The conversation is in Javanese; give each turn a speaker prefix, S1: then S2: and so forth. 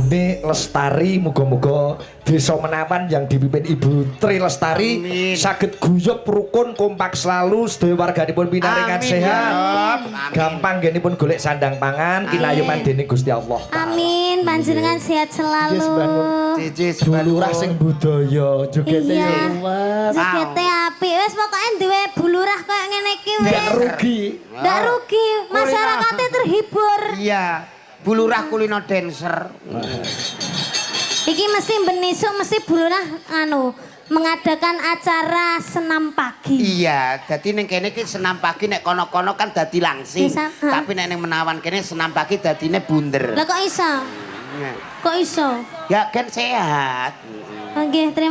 S1: Bune Lestari, muga-muga desa Menawan yang dipimpin Ibu Tri Lestari saged guyub rukun kompak selalu sedaya warganipun pinaringan sehat. Gampang nggenipun golek sandang pangan kinayuman dening Gusti Allah.
S2: Amin, panjenengan sehat selalu.
S1: Bulurah sing budaya jogete luwes.
S2: Jogete apik wis pokoke duwe bulurah koyo ngene iki wis.
S1: Ndak rugi.
S2: Ndak rugi, masyarakatnya terhibur.
S3: Iya, bulurah kulino dancer.
S2: Iki mesti benisuk mesti bulurah mengadakan acara senam pagi.
S3: Iya, dadi ning kene iki senam pagi nek kono-kono kan dadi langsing. Tapi nek ning Menawan kene senam pagi dadine bunder.
S2: Lah kok iso? Kok iso?
S3: Ya kan sehat.
S2: Nggih, terima